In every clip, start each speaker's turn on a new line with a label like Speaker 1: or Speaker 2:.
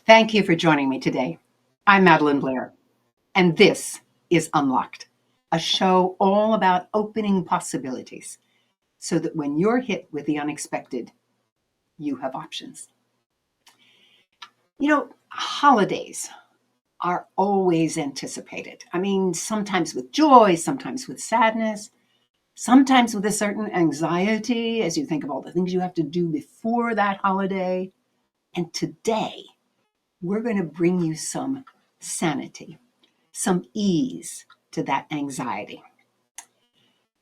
Speaker 1: Thank you for joining me today. I'm Madeline Blair, and this is Unlocked, a show all about opening possibilities so that when you're hit with the unexpected, you have options. Holidays are always anticipated. I mean, sometimes with joy, sometimes with sadness, sometimes with a certain anxiety as you think of all the things you have to do before that holiday. And today, we're going to bring you some sanity, some ease to that anxiety.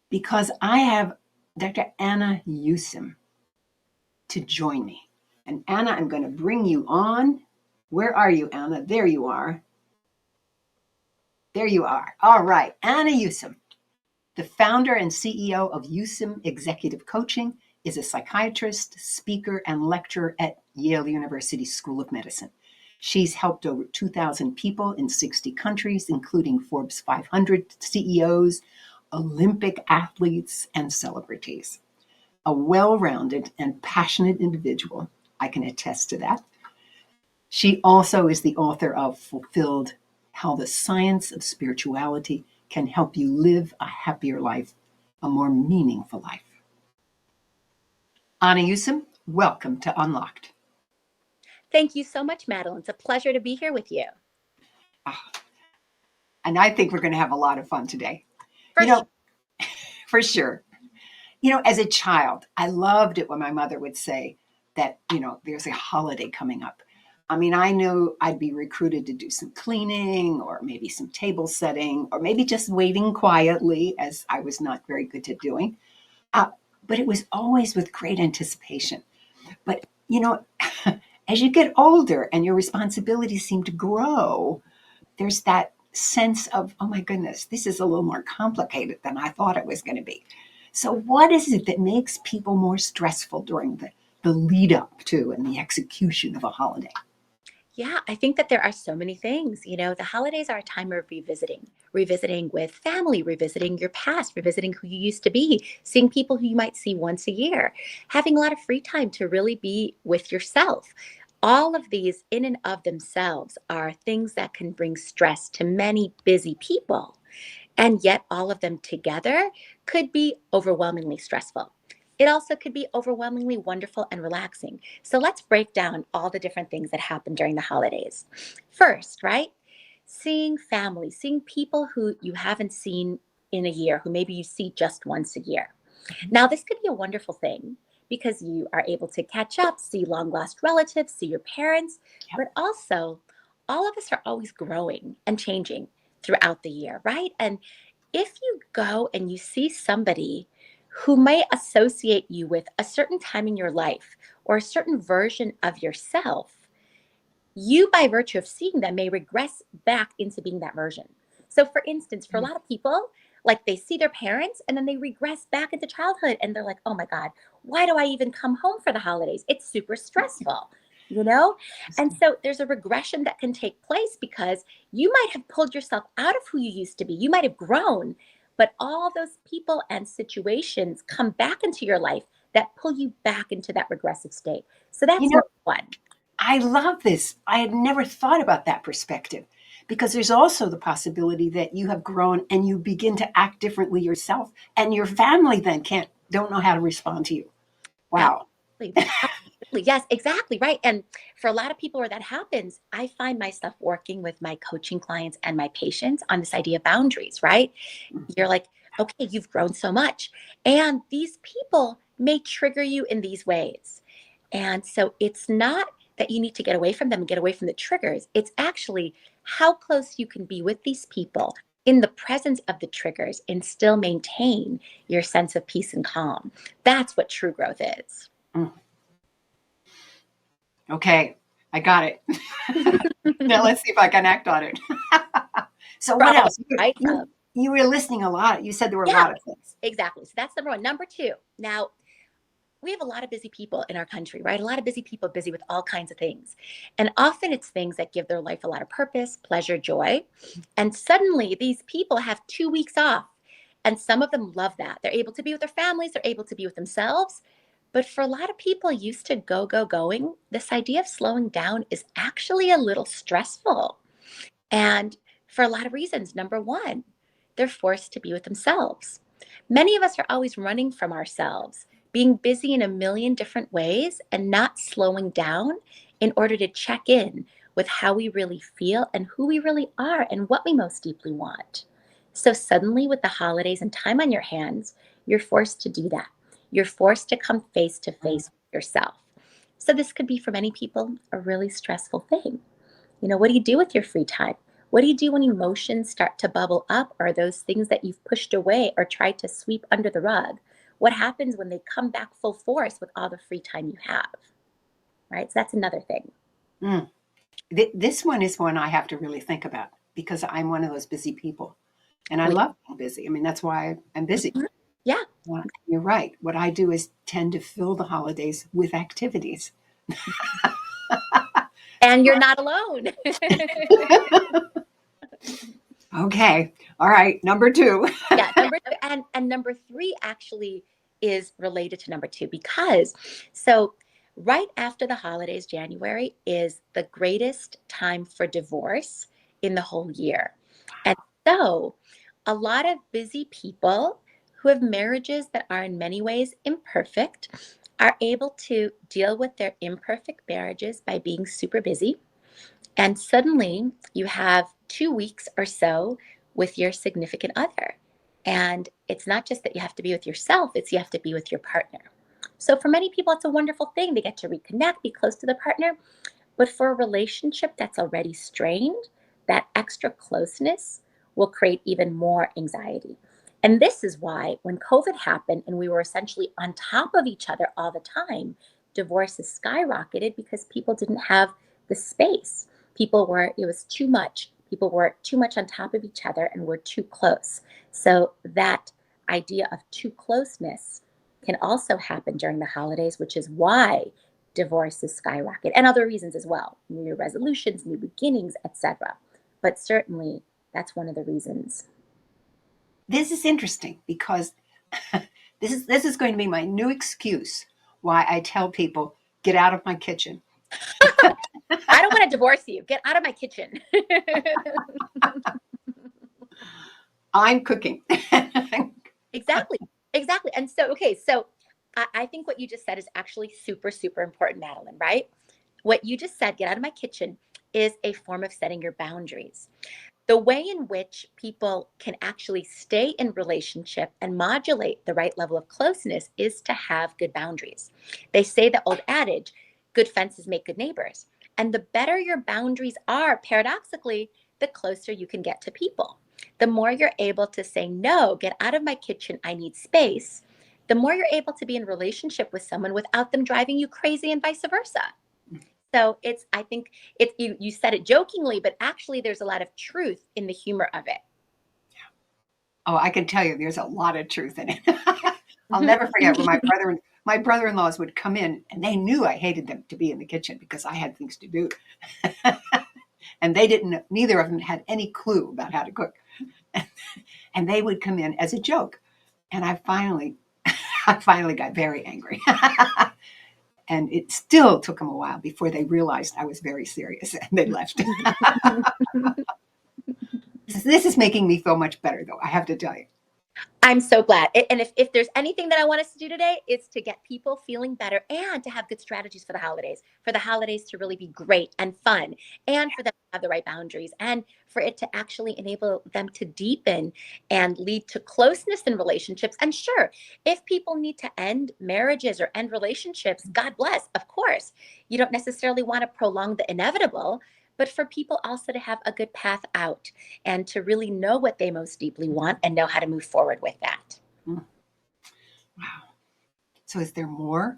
Speaker 1: Because I have Dr. Anna Yusim to join me. And Anna, I'm going to bring you on. Where are you, Anna? There you are. There you are. All right. Anna Yusim, the founder and CEO of Yusim Executive Coaching, is a psychiatrist, speaker, and lecturer at Yale University School of Medicine. She's helped over 2,000 people in 60 countries, including Forbes 500 CEOs, Olympic athletes, and celebrities. A well-rounded and passionate individual, I can attest to that. She also is the author of Fulfilled: How the Science of Spirituality Can Help You Live a Happier Life, a More Meaningful Life. Anna Yusim, welcome to Unlocked.
Speaker 2: Thank you so much, Madeline. It's a pleasure to be here with you.
Speaker 1: And I think we're going to have a lot of fun today.
Speaker 2: Sure.
Speaker 1: For sure. As a child, I loved it when my mother would say that, there's a holiday coming up. I mean, I knew I'd be recruited to do some cleaning or maybe some table setting or maybe just waiting quietly, as I was not very good at doing. But it was always with great anticipation. But, as you get older and your responsibilities seem to grow, there's that sense of, oh my goodness, this is a little more complicated than I thought it was going to be. So what is it that makes people more stressful during the lead up to and the execution of a holiday?
Speaker 2: Yeah, I think that there are so many things. The holidays are a time of revisiting with family, revisiting your past, revisiting who you used to be, seeing people who you might see once a year, having a lot of free time to really be with yourself. All of these, in and of themselves, are things that can bring stress to many busy people. And yet, all of them together could be overwhelmingly stressful. It also could be overwhelmingly wonderful and relaxing. So let's break down all the different things that happen during the holidays. First, right? Seeing family, seeing people who you haven't seen in a year, who maybe you see just once a year. Now, this could be a wonderful thing because you are able to catch up, see long lost relatives, see your parents, but also all of us are always growing and changing throughout the year, right? And if you go and you see somebody who may associate you with a certain time in your life or a certain version of yourself, you, by virtue of seeing them, may regress back into being that version. So, for instance, for a lot of people, like they see their parents and then they regress back into childhood and they're like, oh my God, why do I even come home for the holidays? It's super stressful, you know? And so there's a regression that can take place because you might have pulled yourself out of who you used to be. You might have grown, but all those people and situations come back into your life that pull you back into that regressive state. So that's number one.
Speaker 1: I love this. I had never thought about that perspective because there's also the possibility that you have grown and you begin to act differently yourself and your family then don't know how to respond to you. Wow.
Speaker 2: Absolutely. Yes, exactly. Right. And for a lot of people where that happens, I find myself working with my coaching clients and my patients on this idea of boundaries, right? You're like, okay, you've grown so much. And these people may trigger you in these ways. And so it's not that you need to get away from them and get away from the triggers. It's actually how close you can be with these people in the presence of the triggers and still maintain your sense of peace and calm. That's what true growth is.
Speaker 1: Okay, I got it. Now let's see if I can act on it. So what else? You were listening a lot. You said there were a lot of things.
Speaker 2: Exactly. So that's number one. Number two, now we have a lot of busy people in our country, right? A lot of busy people busy with all kinds of things. And often it's things that give their life a lot of purpose, pleasure, joy. And suddenly these people have 2 weeks off. And some of them love that. They're able to be with their families, they're able to be with themselves. But for a lot of people used to going, this idea of slowing down is actually a little stressful. And for a lot of reasons. Number one, they're forced to be with themselves. Many of us are always running from ourselves, being busy in a million different ways and not slowing down in order to check in with how we really feel and who we really are and what we most deeply want. So, suddenly, with the holidays and time on your hands, you're forced to do that. You're forced to come face to face with yourself. So, this could be for many people a really stressful thing. What do you do with your free time? What do you do when emotions start to bubble up or those things that you've pushed away or tried to sweep under the rug? What happens when they come back full force with all the free time you have? Right? So that's another thing.
Speaker 1: Mm. This one is one I have to really think about because I'm one of those busy people and I
Speaker 2: We,
Speaker 1: love being busy. I mean, that's why I'm busy.
Speaker 2: Mhm. Yeah.
Speaker 1: You're right. What I do is tend to fill the holidays with activities.
Speaker 2: And you're not alone.
Speaker 1: Okay. All right. Number two.
Speaker 2: Yeah, number two, and number three actually is related to number two because so right after the holidays, January is the greatest time for divorce in the whole year. And so a lot of busy people who have marriages that are in many ways imperfect are able to deal with their imperfect marriages by being super busy, and suddenly you have 2 weeks or so with your significant other. And it's not just that you have to be with yourself, it's you have to be with your partner. So for many people, it's a wonderful thing. They get to reconnect, be close to the partner. But for a relationship that's already strained, that extra closeness will create even more anxiety. And this is why when COVID happened and we were essentially on top of each other all the time, divorces skyrocketed because people didn't have the space. It was too much. People were too much on top of each other and were too close. So that idea of too closeness can also happen during the holidays, which is why divorces skyrocket and other reasons as well, new year resolutions, new beginnings, etc. But certainly that's one of the reasons.
Speaker 1: This is interesting because this is going to be my new excuse why I tell people get out of my kitchen.
Speaker 2: I don't want to divorce you. Get out of my kitchen.
Speaker 1: I'm cooking.
Speaker 2: Exactly. Exactly. And so, okay, so I think what you just said is actually super, super important, Madeline, right? What you just said, get out of my kitchen, is a form of setting your boundaries. The way in which people can actually stay in relationship and modulate the right level of closeness is to have good boundaries. They say the old adage, good fences make good neighbors. And the better your boundaries are, paradoxically, the closer you can get to people. The more you're able to say, no, get out of my kitchen, I need space, the more you're able to be in relationship with someone without them driving you crazy and vice versa. So I think you said it jokingly, but actually there's a lot of truth in the humor of it.
Speaker 1: Oh, I can tell you there's a lot of truth in it. I'll never forget when my brother-in-laws would come in and they knew I hated them to be in the kitchen because I had things to do. And they didn't neither of them had any clue about how to cook. And they would come in as a joke. And I finally got very angry. And it still took them a while before they realized I was very serious and they left. This is making me feel much better though, I have to tell you.
Speaker 2: I'm so glad. And if there's anything that I want us to do today, it's to get people feeling better and to have good strategies for the holidays to really be great and fun, and for them to have the right boundaries, and for it to actually enable them to deepen and lead to closeness in relationships. And sure, if people need to end marriages or end relationships, God bless, of course. You don't necessarily want to prolong the inevitable, but for people also to have a good path out and to really know what they most deeply want and know how to move forward with that.
Speaker 1: Mm. Wow. So is there more?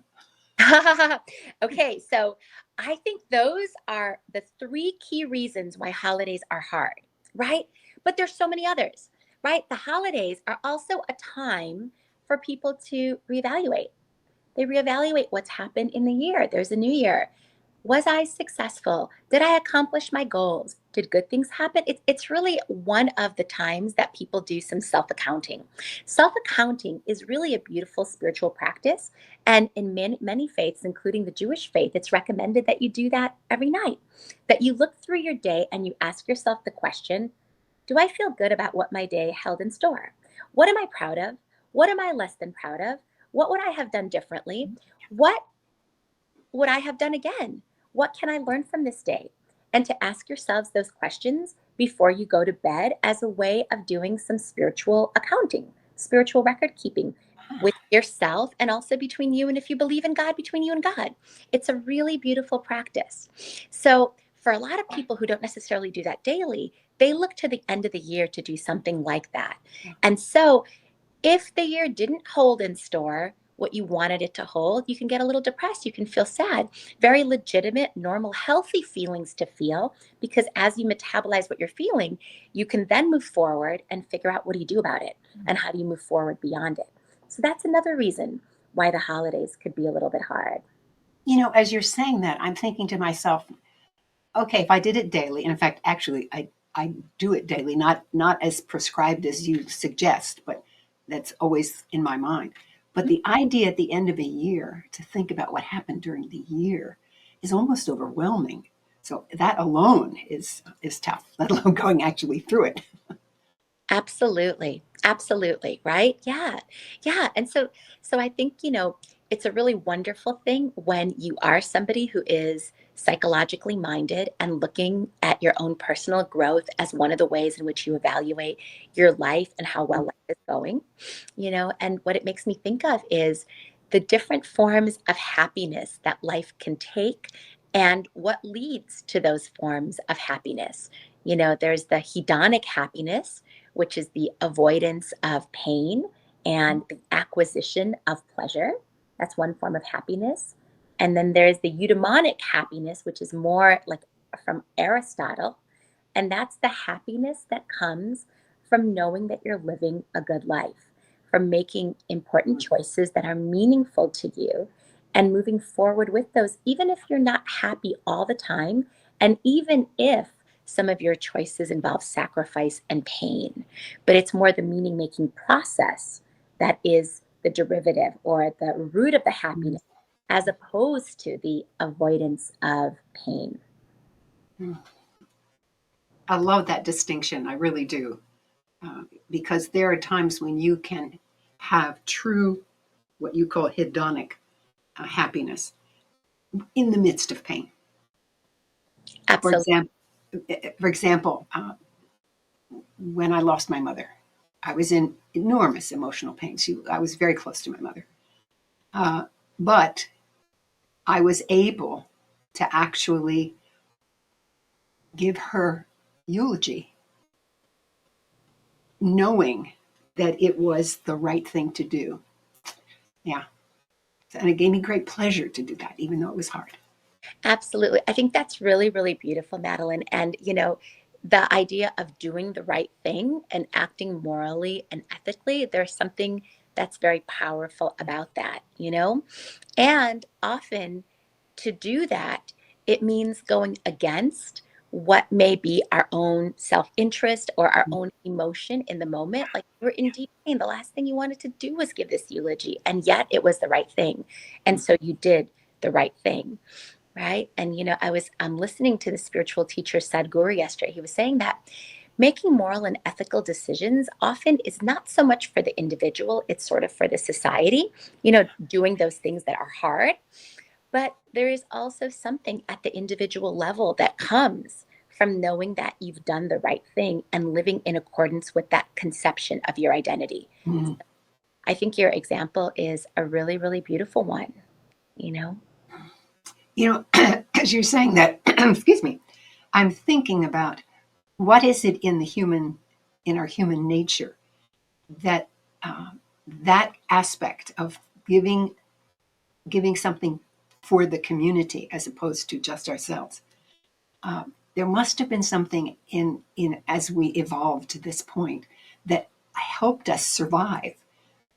Speaker 2: Okay, so I think those are the three key reasons why holidays are hard, right? But there's so many others, right? The holidays are also a time for people to reevaluate. They reevaluate what's happened in the year. There's a new year. Was I successful? Did I accomplish my goals? Did good things happen? It's really one of the times that people do some self accounting. Self accounting is really a beautiful spiritual practice. And in many faiths, including the Jewish faith, it's recommended that you do that every night, that you look through your day and you ask yourself the question, do I feel good about what my day held in store? What am I proud of? What am I less than proud of? What would I have done differently? What would I have done again? What can I learn from this day? And to ask yourselves those questions before you go to bed as a way of doing some spiritual accounting, spiritual record keeping with yourself and also between you and if you believe in God, between you and God. It's a really beautiful practice. So, for a lot of people who don't necessarily do that daily, they look to the end of the year to do something like that. And so, if the year didn't hold in store what you wanted it to hold, you can get a little depressed. You can feel sad. Very legitimate, normal, healthy feelings to feel because as you metabolize what you're feeling, you can then move forward and figure out what do you do about it and how do you move forward beyond it. So that's another reason why the holidays could be a little bit hard.
Speaker 1: As you're saying that, I'm thinking to myself, okay, if I did it daily, and in fact, actually, I do it daily, not as prescribed as you suggest, but that's always in my mind. But the idea at the end of a year to think about what happened during the year is almost overwhelming. So that alone is tough, let alone going actually through it.
Speaker 2: Absolutely. Absolutely, right? Yeah. Yeah, and so I think, it's a really wonderful thing when you are somebody who is psychologically minded and looking at your own personal growth as one of the ways in which you evaluate your life and how well life is going. And what it makes me think of is the different forms of happiness that life can take and what leads to those forms of happiness. There's the hedonic happiness, which is the avoidance of pain and the acquisition of pleasure. That's one form of happiness. And then there's the eudaimonic happiness, which is more like from Aristotle. And that's the happiness that comes from knowing that you're living a good life, from making important choices that are meaningful to you and moving forward with those, even if you're not happy all the time. And even if some of your choices involve sacrifice and pain, but it's more the meaning making process that is the derivative or the root of the happiness as opposed to the avoidance of pain.
Speaker 1: I love that distinction. I really do. Because there are times when you can have true, what you call hedonic happiness in the midst of pain. For
Speaker 2: Absolutely.
Speaker 1: example, for example, when I lost my mother, I was in enormous emotional pain. I was very close to my mother, but I was able to actually give her eulogy, knowing that it was the right thing to do. Yeah, and it gave me great pleasure to do that, even though it was hard.
Speaker 2: Absolutely. I think that's really, really beautiful, Madeline. And, the idea of doing the right thing and acting morally and ethically, there's something that's very powerful about that. And often to do that, it means going against what may be our own self interest or our own emotion in the moment. Like you're in deep pain. The last thing you wanted to do was give this eulogy, and yet it was the right thing. And so you did the right thing. Right. And, I'm listening to the spiritual teacher Sadhguru yesterday. He was saying that making moral and ethical decisions often is not so much for the individual, it's sort of for the society, doing those things that are hard. But there is also something at the individual level that comes from knowing that you've done the right thing and living in accordance with that conception of your identity.
Speaker 1: Mm.
Speaker 2: I think your example is a really, really beautiful one, you know?
Speaker 1: As you're saying that, excuse me, I'm thinking about what is it in our human nature that uh, that aspect of giving something for the community as opposed to just ourselves. There must have been something in as we evolved to this point that helped us survive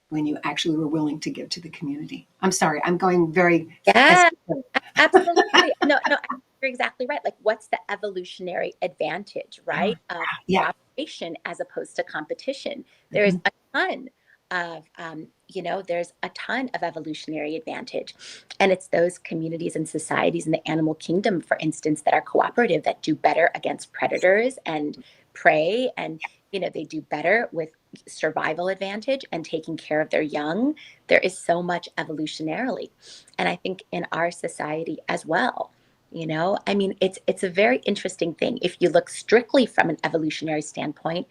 Speaker 1: when you actually were willing to give to the community. I'm sorry, I'm going very
Speaker 2: Yeah,
Speaker 1: esoteric.
Speaker 2: absolutely. No, no, you're exactly right. Like, what's the evolutionary advantage,
Speaker 1: Oh,
Speaker 2: right, of
Speaker 1: yeah.
Speaker 2: cooperation as opposed to competition? There's
Speaker 1: Mhm.
Speaker 2: a ton there's a ton of evolutionary advantage. And it's those communities and societies in the animal kingdom, for instance, that are cooperative, that do better against predators and prey. And, they do better with survival advantage and taking care of their young. There is so much evolutionarily. And I think in our society as well, I mean, it's a very interesting thing. If you look strictly from an evolutionary standpoint,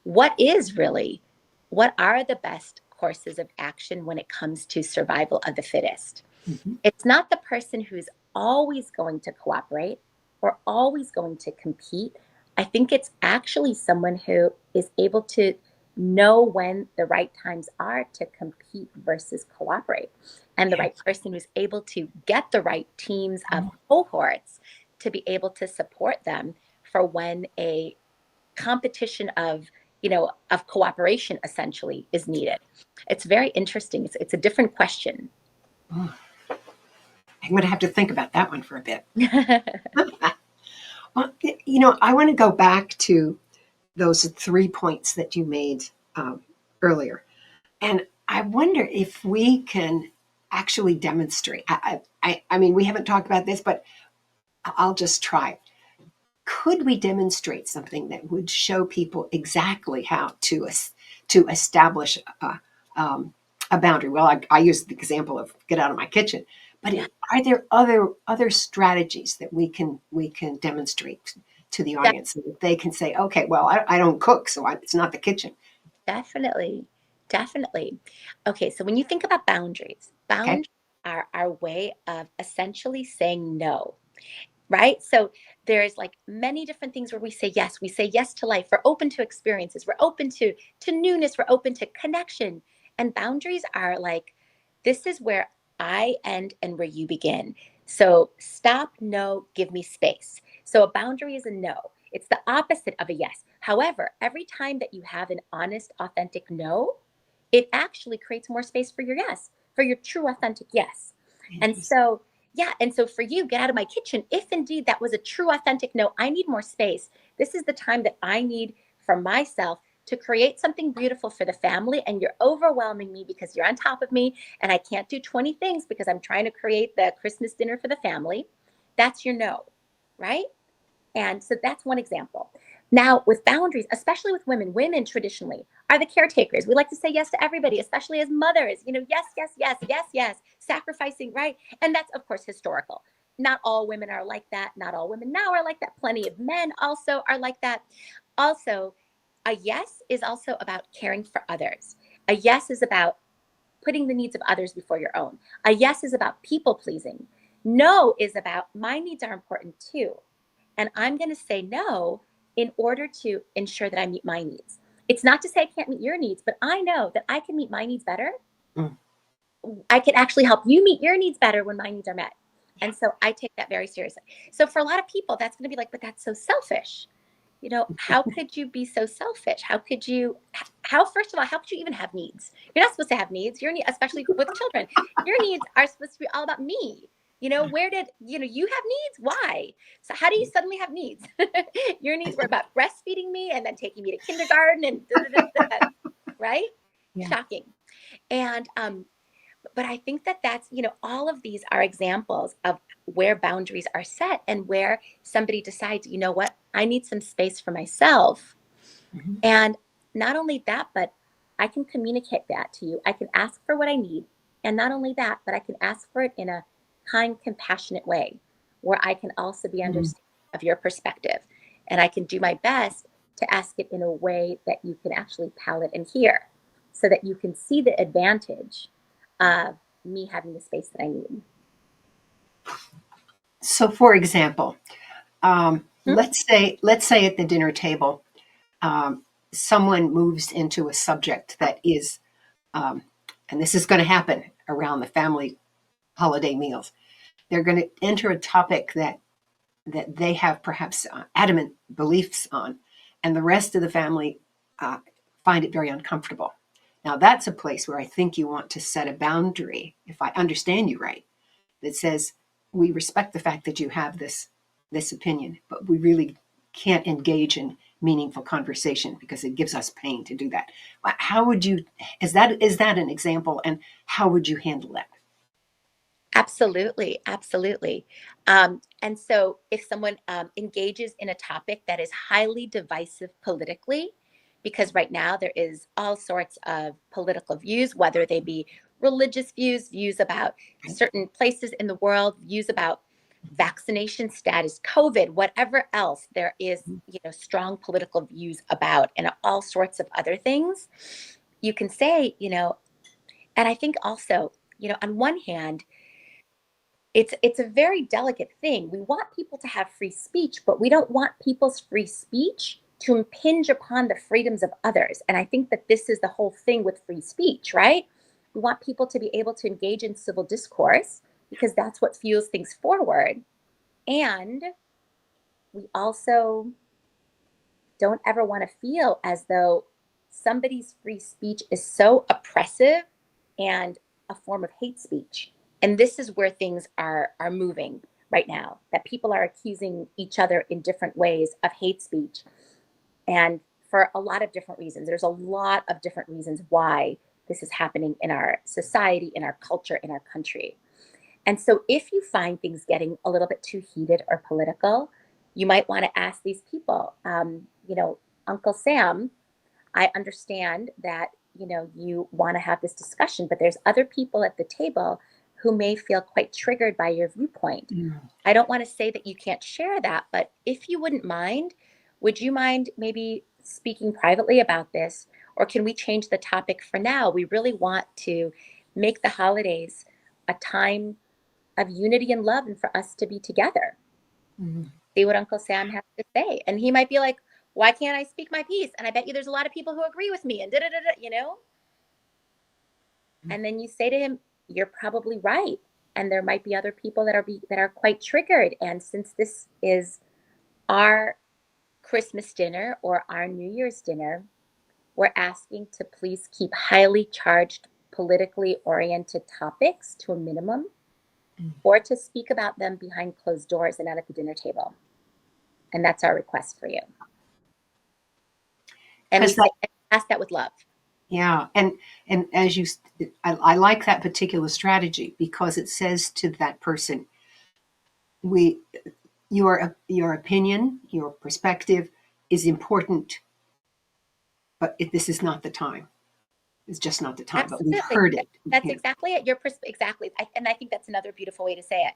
Speaker 2: what is really, what are the best courses of action when it comes to survival of the fittest?
Speaker 1: Mhm.
Speaker 2: It's not the person who's always going to cooperate or always going to compete. I think it's actually someone who is able to know when the right times are to compete versus cooperate. And the
Speaker 1: Yeah.
Speaker 2: right person who's able to get the right teams of
Speaker 1: Oh,
Speaker 2: cohorts to be able to support them for when a competition of cooperation essentially is needed. It's very interesting. It's a different question.
Speaker 1: oh. I'm going to have to think about that one for a bit. Well, I want to go back to those 3 points that you made um, earlier. And I wonder if we can actually demonstrate. I mean, we haven't talked about this, but I'll just try. Could we demonstrate something that would show people exactly how to establish um, a boundary? Well, I use the example of get out of my kitchen, but
Speaker 2: Yeah,
Speaker 1: are there other strategies that we can demonstrate to the
Speaker 2: de-
Speaker 1: audience so that they can say, okay, well, I don't cook, so it's not the kitchen.
Speaker 2: definitely. Definitely. Okay, so when you think about boundaries,
Speaker 1: Okay.
Speaker 2: boundaries are our way of essentially saying no, right? So there's like many different things where we say yes. We say yes to life. We're open to experiences. We're open to newness. We're open to connection. And boundaries are like, this is where I end and where you begin. So stop, no, give me space. So a boundary is a no. It's the opposite of a yes. However, every time that you have an honest, authentic no, it actually creates more space for your yes, for your true, authentic yes. And
Speaker 1: Interesting.
Speaker 2: so yeah. And so for you, get out of my kitchen. If indeed that was a true, authentic no, I need more space. This is the time that I need for myself to create something beautiful for the family. And you're overwhelming me because you're on top of me. And I can't do 20 things because I'm trying to create the Christmas dinner for the family. That's your no, right? And so that's one example. Now, with boundaries, especially with women, women traditionally are the caretakers. We like to say yes to everybody, especially as mothers. Yes, yes, yes, yes, yes, sacrificing, right? And that's, of course, historical. Not all women are like that. Not all women now are like that. Plenty of men also are like that. Also, a yes is also about caring for others. A yes is about putting the needs of others before your own. A yes is about people pleasing. No is about my needs are important too. And I'm going to say no in order to ensure that I meet my needs. It's not to say I can't meet your needs, but I know that I can meet my needs better.
Speaker 1: Mm,
Speaker 2: I can actually help you meet your needs better when my needs are met.
Speaker 1: yeah.
Speaker 2: And so I take that very seriously. So for a lot of people, that's going to be like, but that's so selfish. How could you be so selfish? First of all, how could you even have needs? You're not supposed to have needs. Especially with children, your needs are supposed to be all about me. Where did, you have needs? Why? So how do you suddenly have needs? Your needs were about breastfeeding me and then taking me to kindergarten and da, da, da, da, right?
Speaker 1: Yeah.
Speaker 2: Shocking. And but I think that that's, all of these are examples of where boundaries are set and where somebody decides, you know what, I need some space for myself.
Speaker 1: Mhm.
Speaker 2: And not only that, but I can communicate that to you. I can ask for what I need. And not only that, but I can ask for it in a kind, compassionate way where I can also be
Speaker 1: Mm.
Speaker 2: understanding of your perspective. And I can do my best to ask it in a way that you can actually palate and hear so that you can see the advantage of me having the space that I need.
Speaker 1: So, for example,
Speaker 2: Hmm?
Speaker 1: let's say at the dinner table, um, someone moves into a subject that is, um, and this is going to happen around the family holiday meals. They're going to enter a topic that they have perhaps adamant beliefs on, and the rest of the family uh, find it very uncomfortable. Now, that's a place where I think you want to set a boundary, if I understand you right, that says we respect the fact that you have this opinion, but we really can't engage in meaningful conversation because it gives us pain to do that. How would you, is that an example, and how would you handle that?
Speaker 2: Absolutely, absolutely. And so, if someone engages in a topic that is highly divisive politically, because right now there is all sorts of political views, whether they be religious views, views about certain places in the world, views about vaccination status, COVID, whatever else there is, strong political views about, and all sorts of other things. You can say, and I think also, on one hand, it's a very delicate thing. We want people to have free speech, but we don't want people's free speech to impinge upon the freedoms of others. And I think that this is the whole thing with free speech, right? We want people to be able to engage in civil discourse because that's what fuels things forward. And we also don't ever want to feel as though somebody's free speech is so oppressive and a form of hate speech. And this is where things are moving right now, that people are accusing each other in different ways of hate speech. And for a lot of different reasons, there's a lot of different reasons why this is happening in our society, in our culture, in our country. And so if you find things getting a little bit too heated or political, you might want to ask these people, Uncle Sam, I understand that, you want to have this discussion, but there's other people at the table who may feel quite triggered by your viewpoint. I don't want to say that you can't share that, but if you wouldn't mind, would you mind maybe speaking privately about this? Or can we change the topic for now? We really want to make the holidays a time of unity and love and for us to be together.
Speaker 1: Mm-hmm.
Speaker 2: See what Uncle Sam has to say. And he might be like, why can't I speak my piece? And I bet you there's a lot of people who agree with me and da da da. And then you say to him, you're probably right. And there might be other people that are quite triggered. And since this is our Christmas dinner or our New Year's dinner, we're asking to please keep highly charged, politically oriented topics to a minimum, or to speak about them behind closed doors and not at the dinner table. And that's our request for you. And we ask that with love.
Speaker 1: Yeah, and as I like that particular strategy because it says to that person, we your opinion, your perspective is important, but this is not the time. It's just not the time.
Speaker 2: Absolutely.
Speaker 1: But we've heard it.
Speaker 2: That's exactly it. Exactly. And I think that's another beautiful way to say it.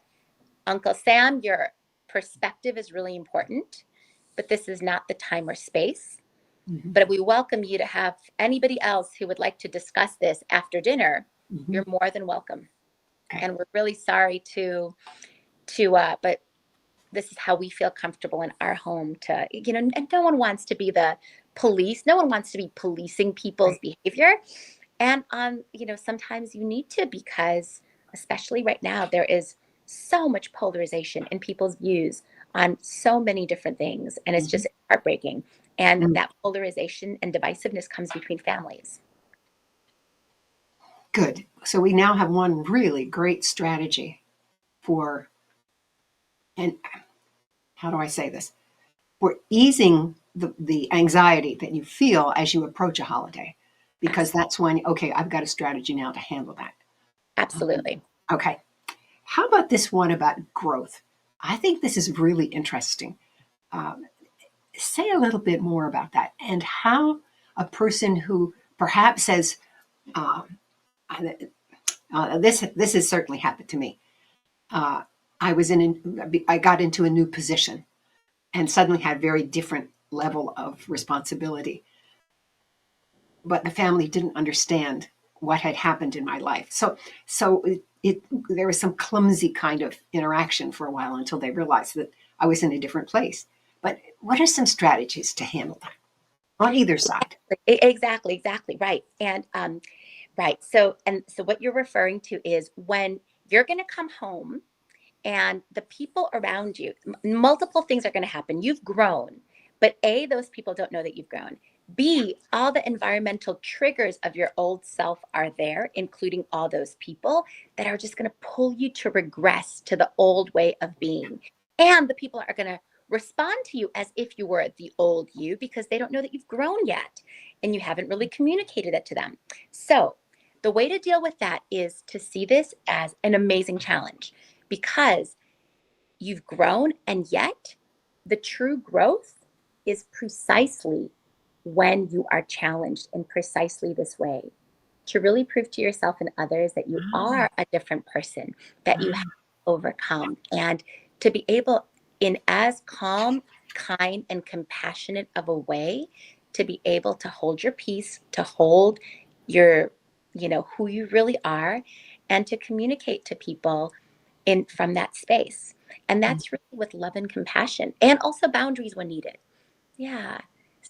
Speaker 2: Uncle Sam, your perspective is really important, but this is not the time or space. Mm-hmm. But we welcome you to have anybody else who would like to discuss this after dinner. Mm-hmm. You're more than welcome. Okay. And we're really sorry but this is how we feel comfortable in our home to, and no one wants to be the police. No one wants to be policing people's behavior. And, sometimes you need to, because especially right now, there is so much polarization in people's views on so many different things. And it's just heartbreaking. And that polarization and divisiveness comes between families.
Speaker 1: Good. So we now have one really great strategy for, and how do I say this? For easing the anxiety that you feel as you approach a holiday, because that's when, okay, I've got a strategy now to handle that.
Speaker 2: Absolutely.
Speaker 1: Okay. How about this one about growth? I think this is really interesting. Say a little bit more about that and how a person who perhaps says, this has certainly happened to me. I got into a new position and suddenly had a very different level of responsibility. But the family didn't understand what had happened in my life. So there was some clumsy kind of interaction for a while until they realized that I was in a different place. But what are some strategies to handle that on either side?
Speaker 2: Exactly. Right. And right. So what you're referring to is when you're going to come home and the people around you, multiple things are going to happen. You've grown, but A, those people don't know that you've grown. B, all the environmental triggers of your old self are there, including all those people that are just going to pull you to regress to the old way of being. And the people are going to respond to you as if you were the old you because they don't know that you've grown yet and you haven't really communicated it to them. So, the way to deal with that is to see this as an amazing challenge because you've grown, and yet the true growth is precisely when you are challenged in precisely this way to really prove to yourself and others that you are a different person, that you have overcome, and to be able, in as calm, kind, and compassionate of a way, to be able to hold your peace, to hold your, who you really are, and to communicate to people in from that space. And that's really with love and compassion, and also boundaries when needed. Yeah.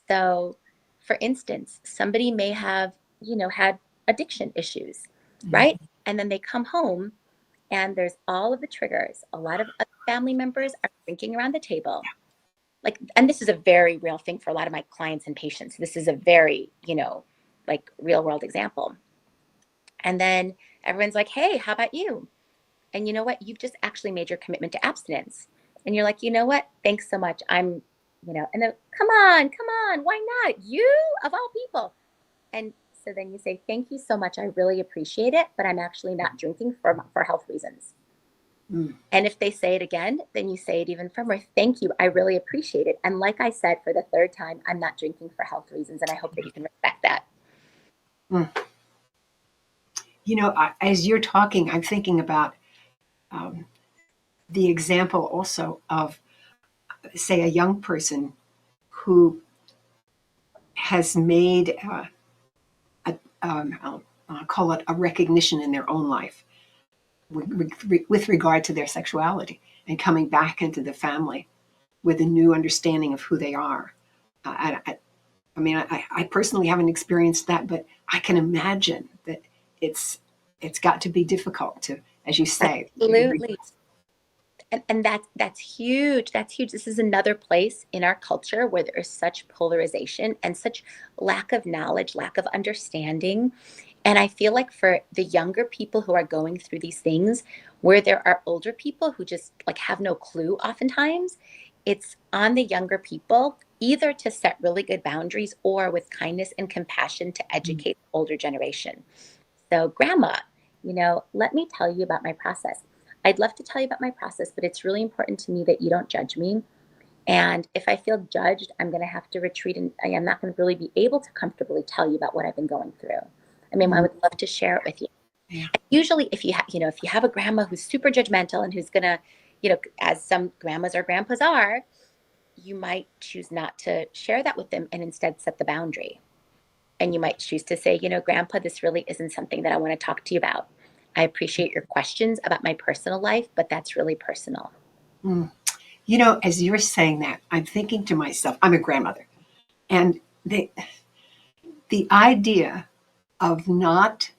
Speaker 2: So, for instance, somebody may have, had addiction issues, right? And then they come home and there's all of the triggers. A lot of other family members are drinking around the table. Like, and this is a very real thing for a lot of my clients and patients. This is a very, like real world example. And then everyone's like, hey, how about you? And you know what? You've just actually made your commitment to abstinence. And you're like, you know what? Thanks so much. And then come on, why not? You of all people. And so then you say, thank you so much. I really appreciate it, but I'm actually not drinking for health reasons.
Speaker 1: Mm.
Speaker 2: And if they say it again, then you say it even firmer. Thank you. I really appreciate it. And like I said, for the third time, I'm not drinking for health reasons. And I hope that you can respect that.
Speaker 1: Mm. As you're talking, I'm thinking about um, the example also of, say, a young person who has made I'll call it a recognition in their own life with regard to their sexuality and coming back into the family with a new understanding of who they are. I personally haven't experienced that, but I can imagine that it's got to be difficult to, as you say,
Speaker 2: Absolutely. And that's huge. That's huge. This is another place in our culture where there is such polarization and such lack of knowledge, lack of understanding. And I feel like for the younger people who are going through these things, where there are older people who just like have no clue oftentimes, it's on the younger people either to set really good boundaries or with kindness and compassion to educate the older generation. So, grandma, let me tell you about my process. I'd love to tell you about my process, but it's really important to me that you don't judge me. And if I feel judged, I'm going to have to retreat and I am not going to really be able to comfortably tell you about what I've been going through. I mean, I would love to share it with you.
Speaker 1: Yeah.
Speaker 2: And usually if you have a grandma who's super judgmental and who's going to, as some grandmas or grandpas are, you might choose not to share that with them and instead set the boundary. And you might choose to say, Grandpa, this really isn't something that I want to talk to you about. I appreciate your questions about my personal life, but that's really personal.
Speaker 1: Mm. As you're saying that, I'm thinking to myself, I'm a grandmother, and the idea of not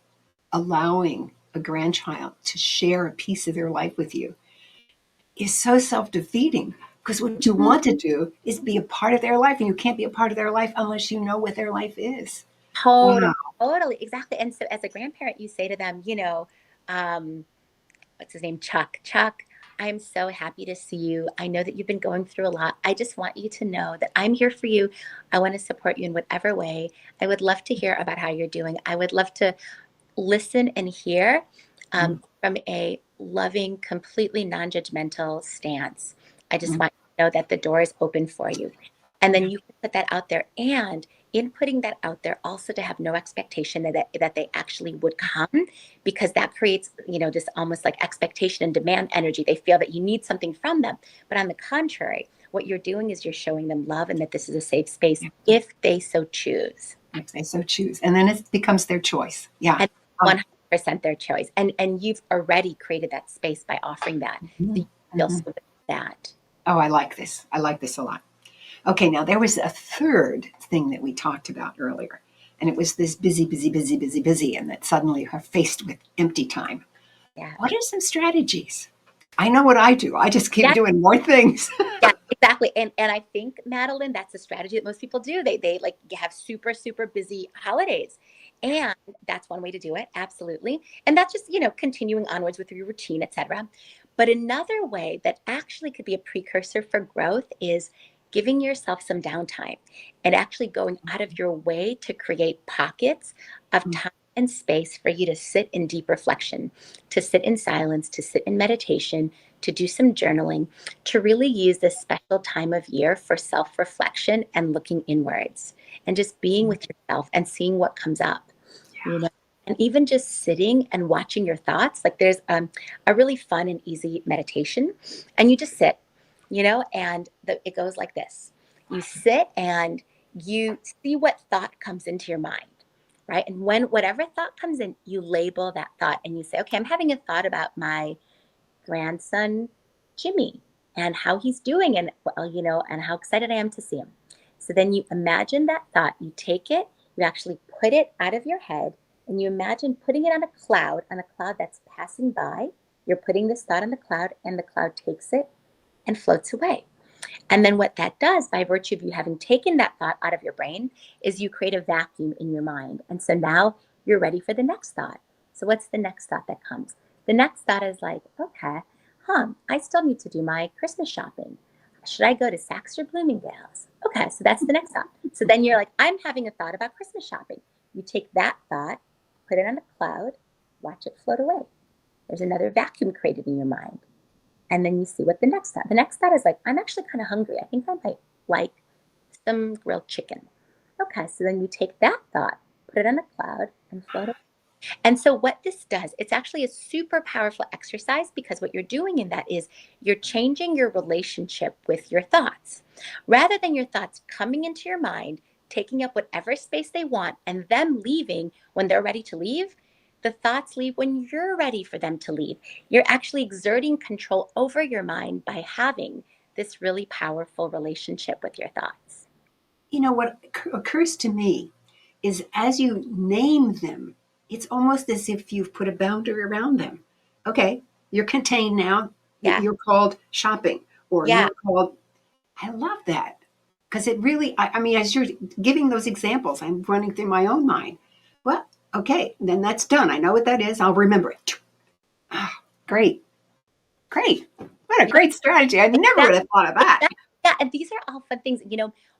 Speaker 1: allowing a grandchild to share a piece of their life with you is so self-defeating, because what you want to do is be a part of their life, and you can't be a part of their life unless you know what their life is.
Speaker 2: Totally,
Speaker 1: Wow.
Speaker 2: totally, exactly. And so as a grandparent, you say to them, um, what's his name? Chuck, I'm so happy to see you. I know that you've been going through a lot. I just want you to know that I'm here for you. I want to support you in whatever way. I would love to hear about how you're doing. I would love to listen and hear
Speaker 1: Mm,
Speaker 2: from a loving, completely non judgmental stance. I just
Speaker 1: mm,
Speaker 2: want you to know that the door is open for you. And
Speaker 1: yeah.
Speaker 2: then you can put that out there. And in putting that out there, also to have no expectation that they actually would come, because that creates, this almost like expectation and demand energy. They feel that you need something from them. But on the contrary, what you're doing is you're showing them love and that this is a safe space
Speaker 1: Yeah,
Speaker 2: if they so choose.
Speaker 1: if they so choose, and then it becomes their choice. Yeah.
Speaker 2: And
Speaker 1: Oh,
Speaker 2: 100% their choice. And you've already created that space by offering that. So
Speaker 1: mhm,
Speaker 2: you feel so
Speaker 1: mhm.
Speaker 2: good about that.
Speaker 1: Oh, I like this. I like this a lot. Okay, now there was a third thing that we talked about earlier, and it was this busy, busy, busy, busy, busy, and that suddenly are faced with empty time.
Speaker 2: Yeah.
Speaker 1: What are some strategies? I know what I do. I just keep
Speaker 2: Yeah.
Speaker 1: doing more things.
Speaker 2: Yeah, exactly. And I think, Madeline, that's a strategy that most people do. They like have super, super busy holidays. And that's one way to do it. Absolutely. And that's just, continuing onwards with your routine, etc. But another way that actually could be a precursor for growth is giving yourself some downtime and actually going out of your way to create pockets of time and space for you to sit in deep reflection, to sit in silence, to sit in meditation, to do some journaling, to really use this special time of year for self reflection and looking inwards and just being with yourself and seeing what comes up, you know. And even just sitting and watching your thoughts. Like there's a really fun and easy meditation, and you just sit, and it goes like this. You sit and you see what thought comes into your mind, right? And when whatever thought comes in, you label that thought and you say, okay, I'm having a thought about my grandson, Jimmy, and how he's doing, and and how excited I am to see him. So then you imagine that thought, you take it, you actually put it out of your head, and you imagine putting it on a cloud that's passing by. You're putting this thought on the cloud, and the cloud takes it and floats away. And then what that does, by virtue of you having taken that thought out of your brain, is you create a vacuum in your mind. And so now you're ready for the next thought. So what's the next thought that comes? The next thought is like, okay, I still need to do my Christmas shopping. Should I go to Saks or Bloomingdale's? Okay, so that's the next thought. So then you're like, I'm having a thought about Christmas shopping. You take that thought, put it on a cloud, watch it float away. There's another vacuum created in your mind. And then you see what the next thought. The next thought is like, I'm actually kind of hungry. I think I might like some grilled chicken. Okay, so then you take that thought, put it on a cloud, and float it. And so what this does, it's actually a super powerful exercise, because what you're doing in that is you're changing your relationship with your thoughts. Rather than your thoughts coming into your mind, taking up whatever space they want, and them leaving when they're ready to leave, the thoughts leave when you're ready for them to leave. You're actually exerting control over your mind by having this really powerful relationship with your thoughts.
Speaker 1: What occurs to me is as you name them, it's almost as if you've put a boundary around them. Okay, you're contained now.
Speaker 2: Yeah.
Speaker 1: You're called shopping, or
Speaker 2: Yeah.
Speaker 1: you're called. I love that because it really, I mean, as you're giving those examples, I'm running through my own mind. Well, okay, then that's done. I know what that is. I'll remember it. Ah, great, great. What a
Speaker 2: Yeah.
Speaker 1: great strategy. I never would
Speaker 2: Exactly.
Speaker 1: have thought of that.
Speaker 2: Yeah, and these are all fun things.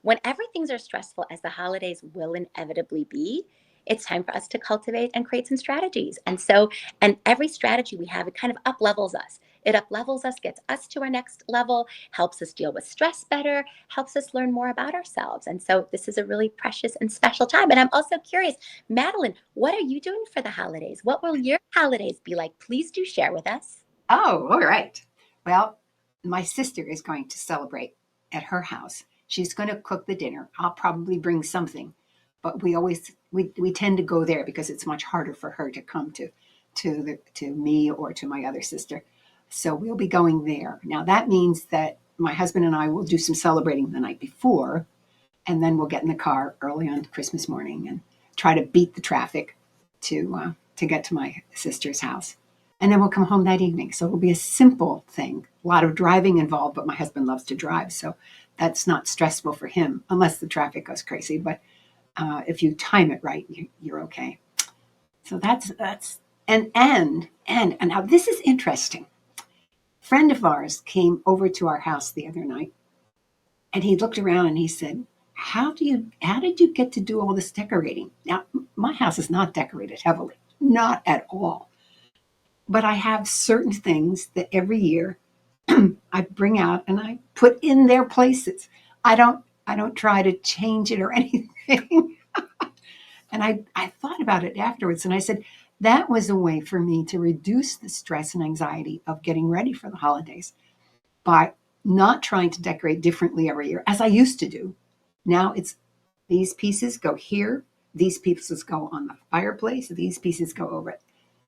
Speaker 2: Whenever things are stressful, as the holidays will inevitably be, it's time for us to cultivate and create some strategies. And every strategy we have, it kind of up levels us. It up levels us, gets us to our next level, helps us deal with stress better, helps us learn more about ourselves. And so this is a really precious and special time. And I'm also curious, Madeline, what are you doing for the holidays? What will your holidays be like? Please do share with us.
Speaker 1: Oh, all right. Well, my sister is going to celebrate at her house. She's going to cook the dinner. I'll probably bring something, but we tend to go there because it's much harder for her to come to me or to my other sister. So we'll be going there. Now that means that my husband and I will do some celebrating the night before, and then we'll get in the car early on Christmas morning and try to beat the traffic to get to my sister's house. And then we'll come home that evening. So it'll be a simple thing. A lot of driving involved, but my husband loves to drive, so that's not stressful for him unless the traffic goes crazy. But if you time it right, you're okay. So that's and now this is interesting. A friend of ours came over to our house the other night, and he looked around and he said, how did you get to do all this decorating? Now, my house is not decorated heavily, not at all. But I have certain things that every year I bring out and I put in their places. I don't try to change it or anything. And I thought about it afterwards and I said, that was a way for me to reduce the stress and anxiety of getting ready for the holidays by not trying to decorate differently every year as I used to do. Now it's these pieces go here, these pieces go on the fireplace, these pieces go over it.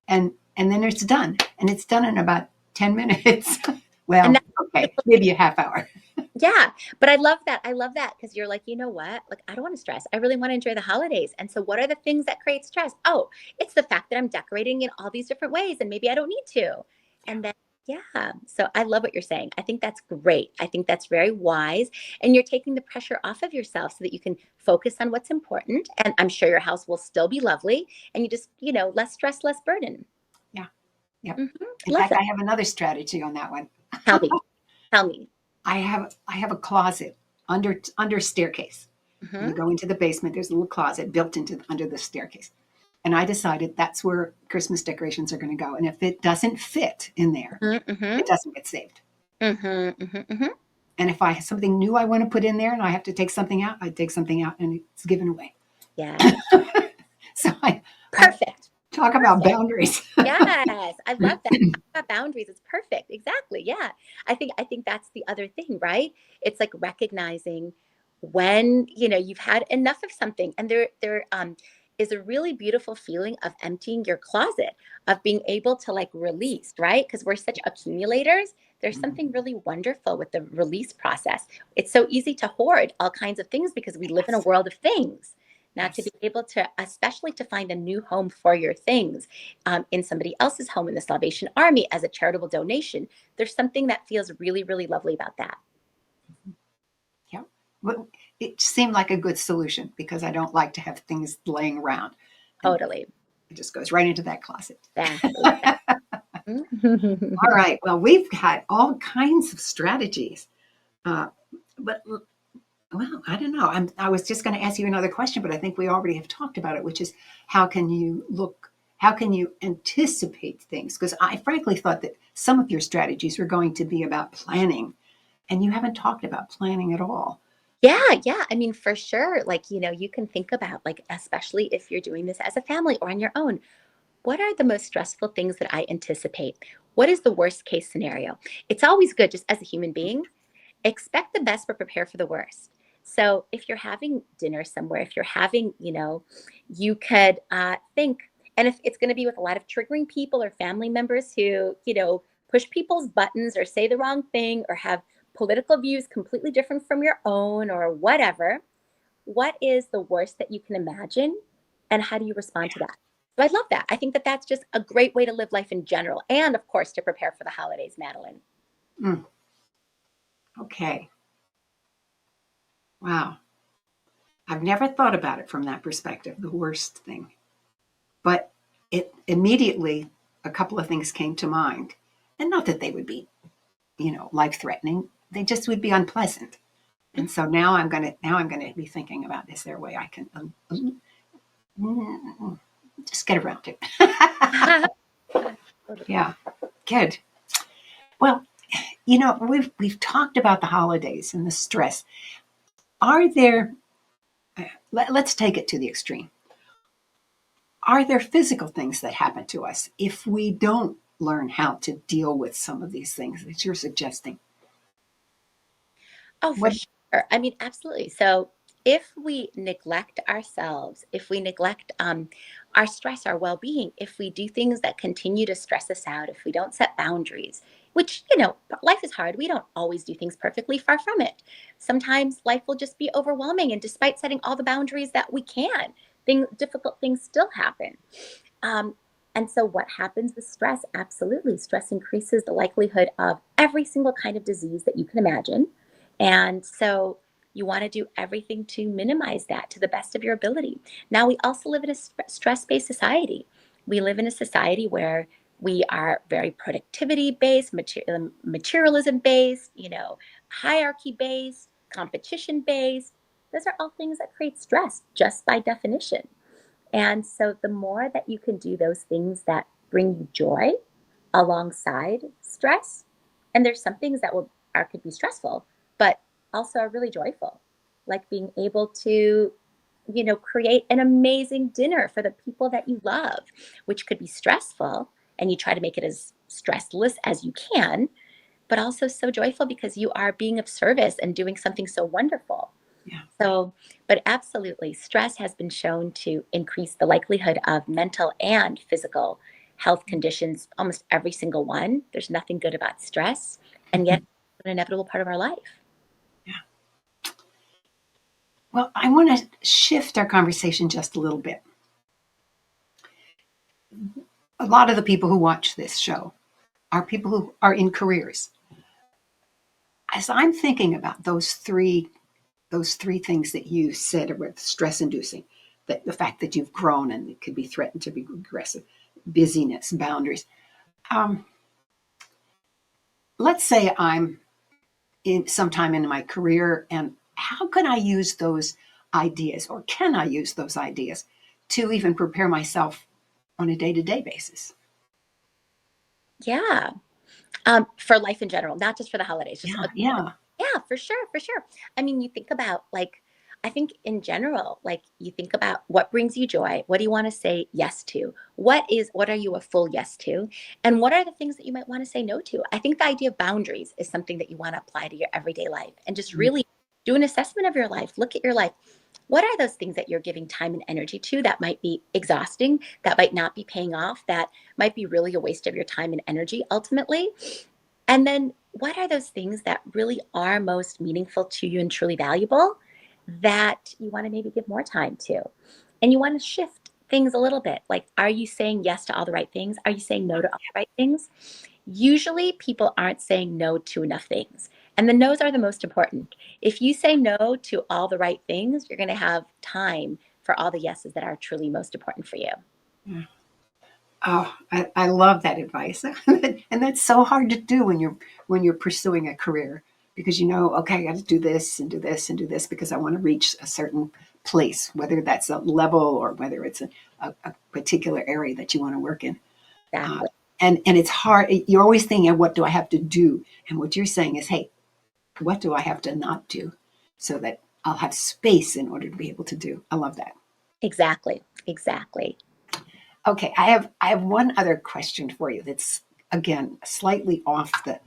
Speaker 1: And then it's done. And it's done in about 10 minutes.
Speaker 2: And
Speaker 1: Well, okay, maybe a half hour.
Speaker 2: Yeah, but I love that. I love that because you're like, you know what? Like, I don't want to stress. I really want to enjoy the holidays. And so, what are the things that create stress? Oh, it's the fact that I'm decorating in all these different ways and maybe I don't need to. And then, yeah. So, I love what you're saying. I think that's great. I think that's very wise. And you're taking the pressure off of yourself so that you can focus on what's important. And I'm sure your house will still be lovely. And you just, less stress, less burden.
Speaker 1: Yeah. Yep.
Speaker 2: Mhm.
Speaker 1: In
Speaker 2: Love
Speaker 1: fact,
Speaker 2: that.
Speaker 1: I have another strategy on that one.
Speaker 2: Tell me. Tell me.
Speaker 1: I have a closet under a staircase. When you
Speaker 2: Mhm.
Speaker 1: go into the basement, there's a little closet built into under the staircase. And I decided that's where Christmas decorations are going to go. And if it doesn't fit in there,
Speaker 2: Mhm.
Speaker 1: it
Speaker 2: Mhm.
Speaker 1: doesn't get saved.
Speaker 2: Mhm. Mhm. Mhm.
Speaker 1: And if I have something new I want to put in there and I have to take something out, I take something out and it's given away.
Speaker 2: Yes.
Speaker 1: So I
Speaker 2: Perfect.
Speaker 1: talk about
Speaker 2: Perfect.
Speaker 1: boundaries.
Speaker 2: Yes, I love that. About boundaries, it's perfect. Exactly. Yeah. I think that's the other thing, right? It's like recognizing when, you've had enough of something. And there is a really beautiful feeling of emptying your closet, of being able to like release, right? Because we're such accumulators. There's something really wonderful with the release process. It's so easy to hoard all kinds of things because we live in a
Speaker 1: Yes.
Speaker 2: world of things. Now, to be
Speaker 1: Yes.
Speaker 2: able to, especially to find a new home for your things, in somebody else's home in the Salvation Army as a charitable donation. There's something that feels really, really lovely about that.
Speaker 1: Yeah. But it seemed like a good solution because I don't like to have things laying around. And
Speaker 2: Totally.
Speaker 1: it just goes right into that closet.
Speaker 2: Exactly.
Speaker 1: All right. Well, we've got all kinds of strategies. Uh, but, well, I don't know. I was just going to ask you another question, but I think we already have talked about it, which is how can you anticipate things? Because I frankly thought that some of your strategies were going to be about planning, and you haven't talked about planning at all.
Speaker 2: Yeah, yeah. I mean, for sure. Like, you can think about, like, especially if you're doing this as a family or on your own, what are the most stressful things that I anticipate? What is the worst case scenario? It's always good, just as a human being, expect the best, but prepare for the worst. So if you're having dinner somewhere, if you're having, you could think, and if it's going to be with a lot of triggering people or family members who, push people's buttons or say the wrong thing or have political views completely different from your own or whatever, what is the worst that you can imagine? And how do you respond to that? So I love that. I think that that's just a great way to live life in general. And of course, to prepare for the holidays, Madeline.
Speaker 1: Mm, okay. Wow. I've never thought about it from that perspective, the worst thing. But it immediately, a couple of things came to mind. And not that they would be, life threatening. They just would be unpleasant. And so now I'm gonna be thinking about, is there a way I can just get around it? Yeah, good. Well, we've talked about the holidays and the stress. Are there? Let's take it to the extreme. Are there physical things that happen to us if we don't learn how to deal with some of these things that you're suggesting?
Speaker 2: Oh, for
Speaker 1: What?
Speaker 2: sure. I mean, absolutely. So if we neglect ourselves, if we neglect our stress, our well being, if we do things that continue to stress us out, if we don't set boundaries, which, life is hard. We don't always do things perfectly, far from it. Sometimes life will just be overwhelming. And despite setting all the boundaries that we can, difficult things still happen. Um, and so, what happens with stress? Absolutely. Stress increases the likelihood of every single kind of disease that you can imagine. And so, you want to do everything to minimize that to the best of your ability. Now, we also live in a stress based society. We live in a society where we are very productivity based, materialism based, hierarchy based, competition based. Those are all things that create stress just by definition. And so the more that you can do those things that bring you joy alongside stress, and there's some things that could be stressful, but also are really joyful, like being able to, create an amazing dinner for the people that you love, which could be stressful, and you try to make it as stressless as you can, but also so joyful because you are being of service and doing something so wonderful.
Speaker 1: Yeah.
Speaker 2: So, but absolutely, stress has been shown to increase the likelihood of mental and physical health conditions, almost every single one. There's nothing good about stress, and yet it's an inevitable part of our life.
Speaker 1: Yeah. Well, I want to shift our conversation just a little bit. A lot of the people who watch this show are people who are in careers. As I'm thinking about those three things that you said were stress inducing, that the fact that you've grown and it could be threatened to be aggressive, busyness, boundaries. Um, let's say I'm in sometime in my career, and how can I use those ideas, or can I use those ideas to even prepare myself on a day-to-day basis?
Speaker 2: Yeah. For life in general, not just for the holidays, just
Speaker 1: Yeah, yeah.
Speaker 2: yeah, for sure, for sure. I mean, you think about like, I think in general, like you think about what brings you joy. What do you want to say yes to? What are you a full yes to? And what are the things that you might want to say no to? I think the idea of boundaries is something that you want to apply to your everyday life and just really do an assessment of your life. Look at your life. What are those things that you're giving time and energy to that might be exhausting, that might not be paying off, that might be really a waste of your time and energy ultimately? And then what are those things that really are most meaningful to you and truly valuable that you want to maybe give more time to? And you want to shift things a little bit. Like, are you saying yes to all the right things? Are you saying no to all the right things? Usually, people aren't saying no to enough things. And the no's are the most important. If you say no to all the right things, you're going to have time for all the yeses that are truly most important for you.
Speaker 1: Yeah. Oh, I love that advice. And that's so hard to do when you're pursuing a career, because okay, I got to do this and do this and do this because I want to reach a certain place, whether that's a level or whether it's a particular area that you want to work in. Uh,
Speaker 2: Exactly.
Speaker 1: and it's hard. You're always thinking, what do I have to do? And what you're saying is, hey, what do I have to not do so that I'll have space in order to be able to do? I love that.
Speaker 2: Exactly. Exactly.
Speaker 1: Okay, I have one other question for you that's again slightly off the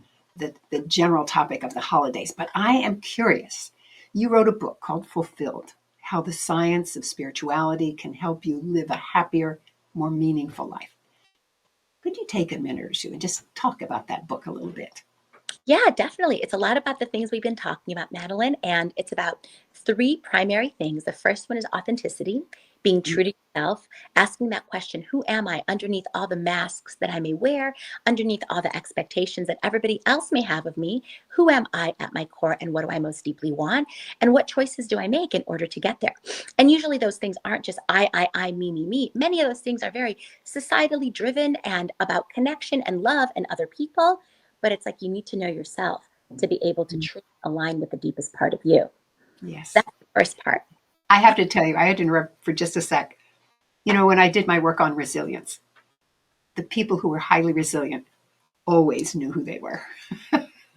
Speaker 1: general topic of the holidays, but I am curious. You wrote a book called Fulfilled: How the Science of Spirituality Can Help You Live a Happier, More Meaningful Life. Could you take a minute or two and just talk about that book a little bit?
Speaker 2: Yeah, definitely. It's a lot about the things we've been talking about, Madeline, and it's about three primary things. The first one is authenticity, being true to yourself, asking that question, who am I underneath all the masks that I may wear, underneath all the expectations that everybody else may have of me? Who am I at my core, and what do I most deeply want? And what choices do I make in order to get there? And usually those things aren't just I, me. Many of those things are very societally driven and about connection and love and other people, but it's like you need to know yourself to be able to
Speaker 1: Mm.
Speaker 2: truly align with the deepest part of you.
Speaker 1: Yes.
Speaker 2: That's the first part.
Speaker 1: I have to tell you, I had to interrupt for just a sec. When I did my work on resilience, the people who were highly resilient always knew who they were.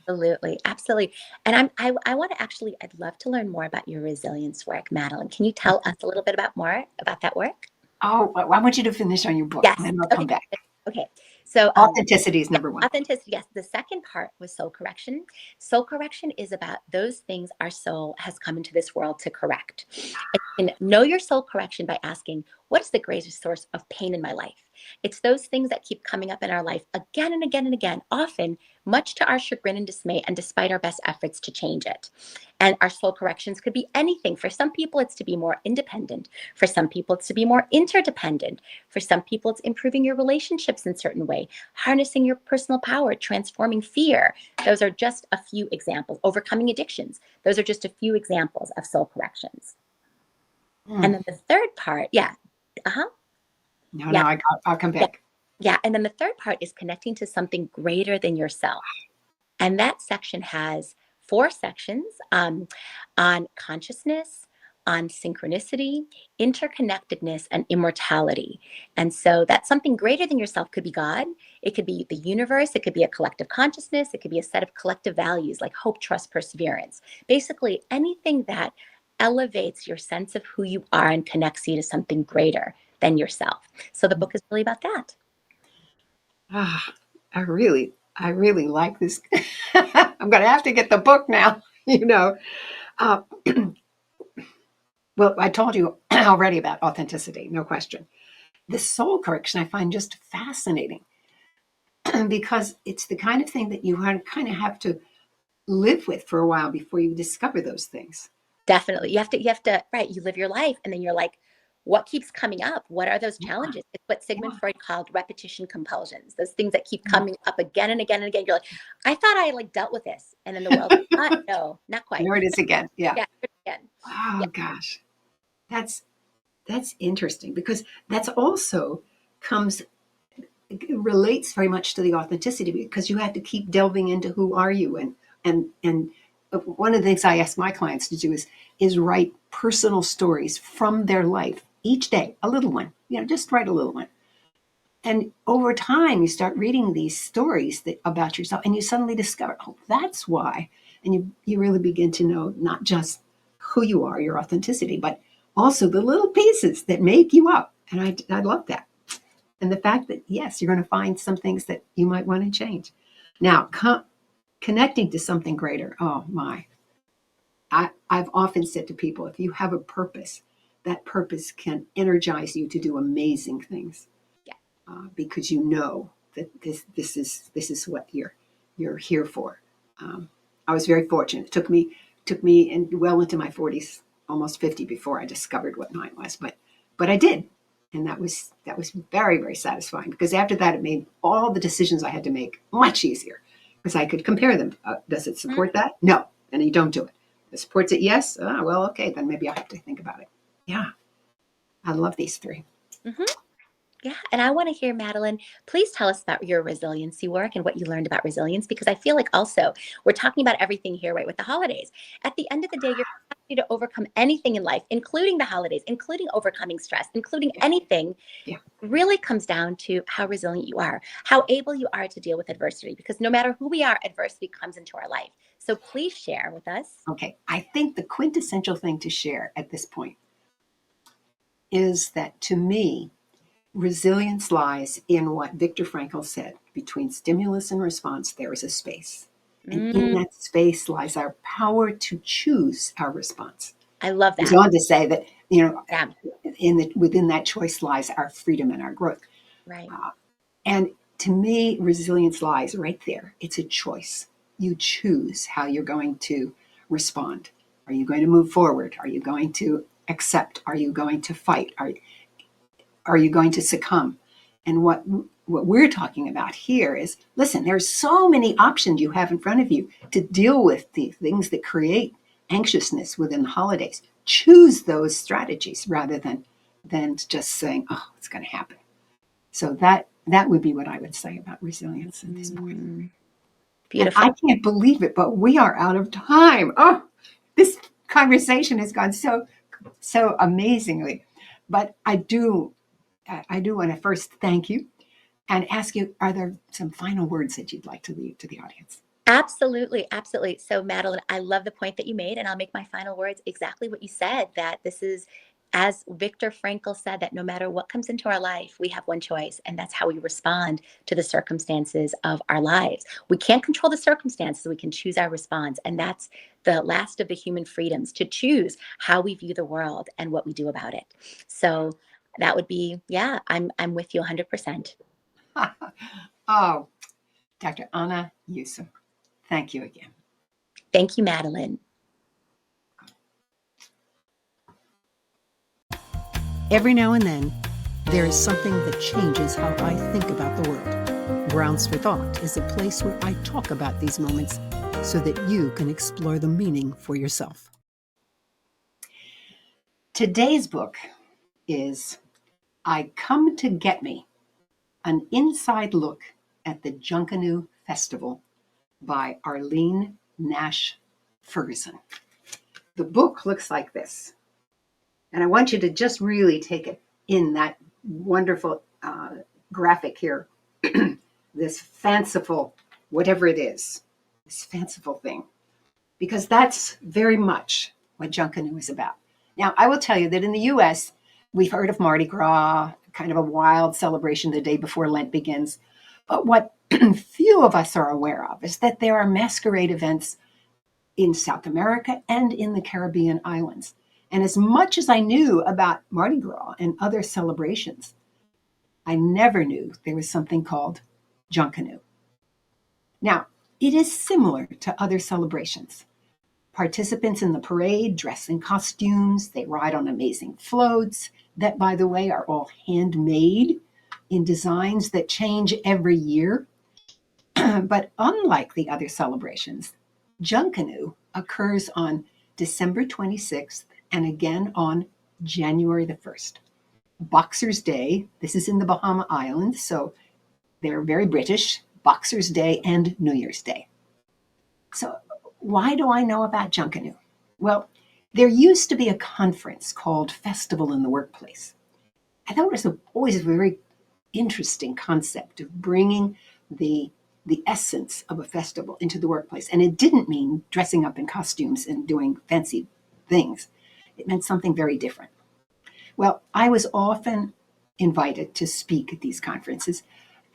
Speaker 2: Absolutely, absolutely. And I want to actually, I'd love to learn more about your resilience work, Madeline. Can you tell us a little bit about more about that work?
Speaker 1: Oh, I want you to finish on your book, and
Speaker 2: Yes.
Speaker 1: then I'll
Speaker 2: Okay.
Speaker 1: come back.
Speaker 2: Okay. So,
Speaker 1: Authenticity is
Speaker 2: yeah,
Speaker 1: number one.
Speaker 2: authenticity. Yes. The second part was soul correction. Soul correction is about those things our soul has come into this world to correct. And you can know your soul correction by asking, what is the greatest source of pain in my life? It's those things that keep coming up in our life again and again and again, often much to our chagrin and dismay, and despite our best efforts to change it. And our soul corrections could be anything. For some people, it's to be more independent. For some people, it's to be more interdependent. For some people, it's improving your relationships in a certain way, harnessing your personal power, transforming fear. Those are just a few examples. Overcoming addictions. Those are just a few examples of soul corrections. And
Speaker 1: Mm.
Speaker 2: then the third part, yeah, uh-huh,
Speaker 1: No,
Speaker 2: yeah,
Speaker 1: no, I'll come
Speaker 2: yeah,
Speaker 1: back.
Speaker 2: yeah. And then the third part is connecting to something greater than yourself. And that section has four sections on consciousness, on synchronicity, interconnectedness, and immortality. And so that something greater than yourself could be God, it could be the universe, it could be a collective consciousness, it could be a set of collective values like hope, trust, perseverance. Basically, anything that elevates your sense of who you are and connects you to something greater than yourself. So the book is really about that.
Speaker 1: Ah, I really like this. I'm going to have to get the book now. Uh, well, I told you already about authenticity, no question. The soul correction I find just fascinating because it's the kind of thing that you kind of have to live with for a while before you discover those things.
Speaker 2: Definitely. You have to, right, you live your life and then you're like, what keeps coming up? What are those
Speaker 1: Yeah,
Speaker 2: challenges? It's what Sigmund
Speaker 1: yeah.
Speaker 2: Freud called repetition compulsions, those things that keep coming up again and again and again. You're like, I thought I like dealt with this. And then the world, no, not quite.
Speaker 1: There it is again. Yeah.
Speaker 2: Yeah, again. Yeah,
Speaker 1: Oh gosh, that's that's interesting because that's also comes. it relates very much to the authenticity because you have to keep delving into who are you, and one of the things I ask my clients to do is write personal stories from their life each day, a little one, just write a little one. And over time, you start reading these stories about yourself, and you suddenly discover, oh, that's why. And you really begin to know not just who you are, your authenticity, but also the little pieces that make you up. And I love that. And the fact that, yes, you're going to find some things that you might want to change. Now, connecting to something greater, oh my. I've often said to people, if you have a purpose, that purpose can energize you to do amazing things,
Speaker 2: Yeah.
Speaker 1: because you know that this is what you're here for. I was very fortunate. It took me well into my 40s, almost 50, before I discovered what mine was. But I did, and that was very, very satisfying, because after that it made all the decisions I had to make much easier, because I could compare them. Does it support that? No, then you don't do it. If it supports it, yes. Well, okay, then maybe I have to think about it. Yeah, I love these three.
Speaker 2: Mm-hmm. Yeah, and I want to hear, Madeline, please tell us about your resiliency work and what you learned about resilience, because I feel like also we're talking about everything here, right, with the holidays. At the end of the day, you're happy to overcome anything in life, including the holidays, including overcoming stress, including
Speaker 1: Yeah,
Speaker 2: anything,
Speaker 1: yeah.
Speaker 2: really comes down to how resilient you are, how able you are to deal with adversity, because no matter who we are, adversity comes into our life. So please share with us.
Speaker 1: Okay, I think the quintessential thing to share at this point is that, to me, resilience lies in what Viktor Frankl said: between stimulus and response, there is a space. And in
Speaker 2: Mm,
Speaker 1: that space lies our power to choose our response.
Speaker 2: I love
Speaker 1: He goes
Speaker 2: that.
Speaker 1: on to say that,
Speaker 2: Yeah,
Speaker 1: within that choice lies our freedom and our growth.
Speaker 2: right.
Speaker 1: Uh, and to me, resilience lies right there. It's a choice. You choose how you're going to respond. Are you going to move forward? Are you going to accept? Are you going to fight? Are you going to succumb? And what we're talking about here is, listen, there's so many options you have in front of you to deal with the things that create anxiousness within the holidays. Choose those strategies rather than just saying, oh, it's going to happen. So that would be what I would say about resilience at this point.
Speaker 2: Mm,
Speaker 1: And I
Speaker 2: beautiful.
Speaker 1: can't believe it, but we are out of time. Oh, this conversation has gone so amazingly. But I do want to first thank you and ask you, are there some final words that you'd like to leave to the audience?
Speaker 2: Absolutely, absolutely. So, Madeline, I love the point that you made, and I'll make my final words exactly what you said, that this is, as Viktor Frankl said, that no matter what comes into our life, we have one choice, and that's how we respond to the circumstances of our lives. We can't control the circumstances, we can choose our response. And that's the last of the human freedoms, to choose how we view the world and what we do about it. So, that would be, yeah, I'm with you 100%.
Speaker 1: Oh, Dr. Anna Yusim, thank you again.
Speaker 2: Thank you, Madeline.
Speaker 3: Every now and then, there is something that changes how I think about the world. Grounds for Thought is a place where I talk about these moments so that you can explore the meaning for yourself.
Speaker 1: Today's book is I Come to Get Me, an inside look at the Junkanoo Festival by Arlene Nash Ferguson. The book looks like this. And I want you to just really take it in, that wonderful graphic here, this fanciful, whatever it is, this fanciful thing, because that's very much what Junkanoo is about. Now, I will tell you that in the US, we've heard of Mardi Gras, kind of a wild celebration the day before Lent begins. But what few of us are aware of is that there are masquerade events in South America and in the Caribbean islands. And as much as I knew about Mardi Gras and other celebrations, I never knew there was something called Junkanoo. Now, it is similar to other celebrations. Participants in the parade dress in costumes, they ride on amazing floats that, by the way, are all handmade in designs that change every year. But unlike the other celebrations, Junkanoo occurs on December 26th and again on January the 1st. Boxer's Day, this is in the Bahama Islands, so They're very British, Boxer's Day and New Year's Day. So why do I know about Junkanoo? Well, there used to be a conference called Festival in the Workplace. I thought it was always a very interesting concept of bringing the essence of a festival into the workplace. And it didn't mean dressing up in costumes and doing fancy things. It meant something very different. Well, I was often invited to speak at these conferences,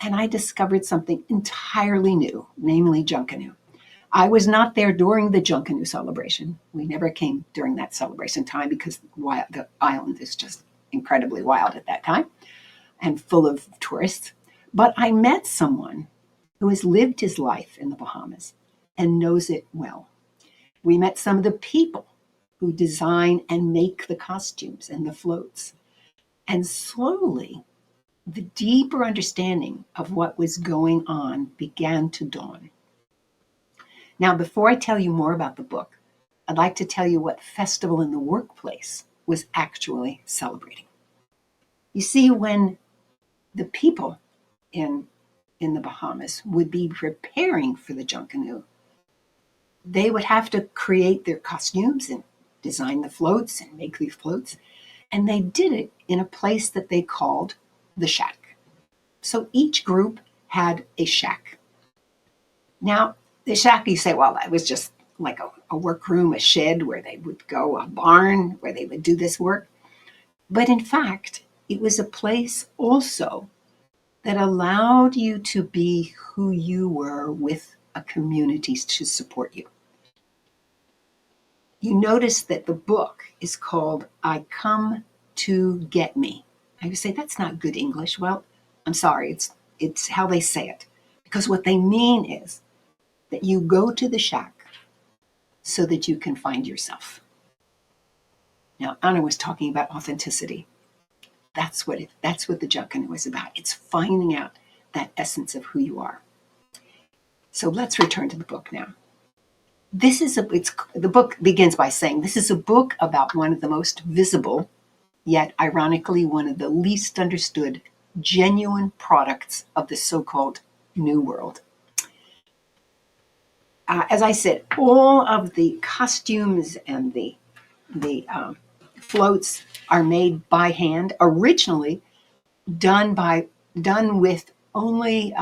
Speaker 1: and I discovered something entirely new, namely Junkanoo. I was not there during the Junkanoo celebration. We never came during that celebration time because the island is just incredibly wild at that time and full of tourists. But I met someone who has lived his life in the Bahamas and knows it well. We met some of the people who design and make the costumes and the floats. And slowly, the deeper understanding of what was going on began to dawn. Now, before I tell you more about the book, I'd like to tell you what Festival in the Workplace was actually celebrating. You see, when the people in the Bahamas would be preparing for the Junkanoo, they would have to create their costumes and design the floats and make the floats. And they did it in a place that they called the shack. So each group had a shack. Now, the shack, you say, well, that was just like a workroom, a shed where they would go, a barn where they would do this work. But in fact, it was a place also that allowed you to be who you were with a community to support you. You notice that the book is called I Come to Get Me. I would say that's not good English. Well, I'm sorry, it's how they say it. Because what they mean is that you go to the shack so that you can find yourself. Now, Anna was talking about authenticity. That's what the Junkanoo is about. It's finding out that essence of who you are. So let's return to the book now. The book begins by saying this is a book about one of the most visible, yet ironically one of the least understood, genuine products of the so-called New World. As I said, all of the costumes and the floats are made by hand, originally done with only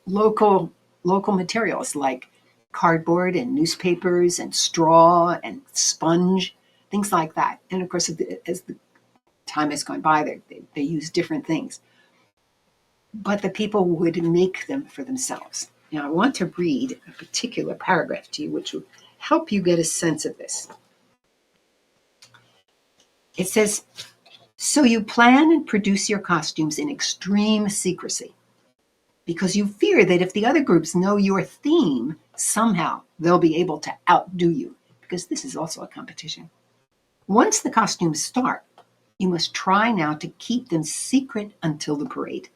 Speaker 1: local materials like cardboard and newspapers and straw and sponge, things like that. And of course, as the time has gone by, they use different things. But the people would make them for themselves. Now, I want to read a particular paragraph to you, which will help you get a sense of this. It says, so you plan and produce your costumes in extreme secrecy because you fear that if the other groups know your theme, somehow they'll be able to outdo you, because this is also a competition. Once the costumes start, you must try now to keep them secret until the parade.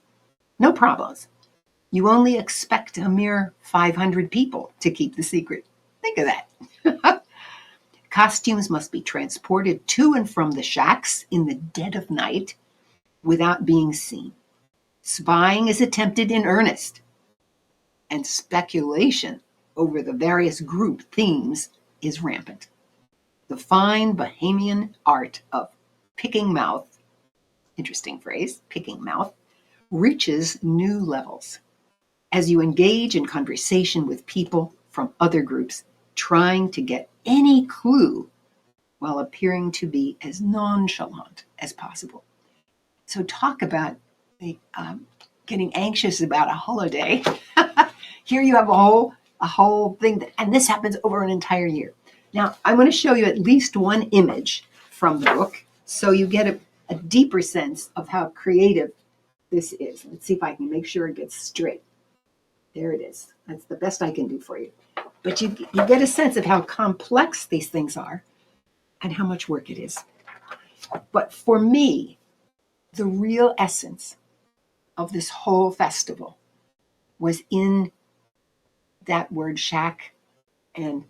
Speaker 1: No problems. You only expect a mere 500 people to keep the secret. Think of that. Costumes must be transported to and from the shacks in the dead of night without being seen. Spying is attempted in earnest, and speculation over the various group themes is rampant. The fine Bahamian art of picking mouth, interesting phrase, picking mouth, reaches new levels as you engage in conversation with people from other groups, trying to get any clue while appearing to be as nonchalant as possible. So talk about getting anxious about a holiday. Here you have a whole thing, and this happens over an entire year. Now, I'm going to show you at least one image from the book so you get a deeper sense of how creative this is. Let's see if I can make sure it gets straight. There it is. That's the best I can do for you. But you get a sense of how complex these things are and how much work it is. But for me, the real essence of this whole festival was in that word shack and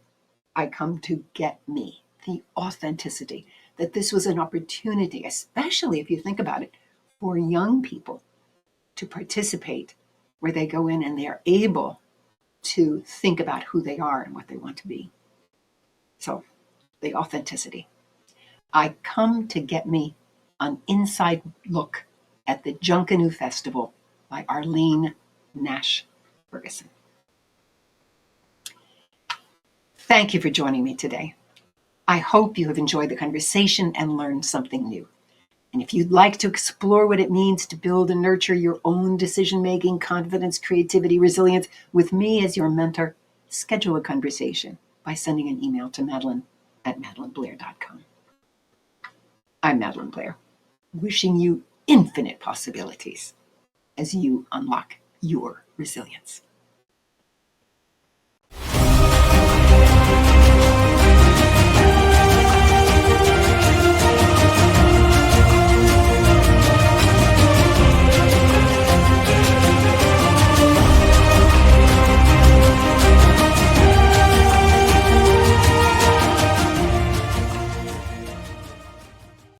Speaker 1: I come to get me, the authenticity, that this was an opportunity, especially if you think about it, for young people to participate where they go in and they're able to think about who they are and what they want to be. So, the authenticity. I come to get me an inside look at the Junkanoo Festival by Arlene Nash Ferguson. Thank you for joining me today. I hope you have enjoyed the conversation and learned something new. And if you'd like to explore what it means to build and nurture your own decision-making, confidence, creativity, resilience with me as your mentor, schedule a conversation by sending an email to Madeline@MadelineBlair.com. I'm Madeline Blair, wishing you infinite possibilities as you unlock your resilience.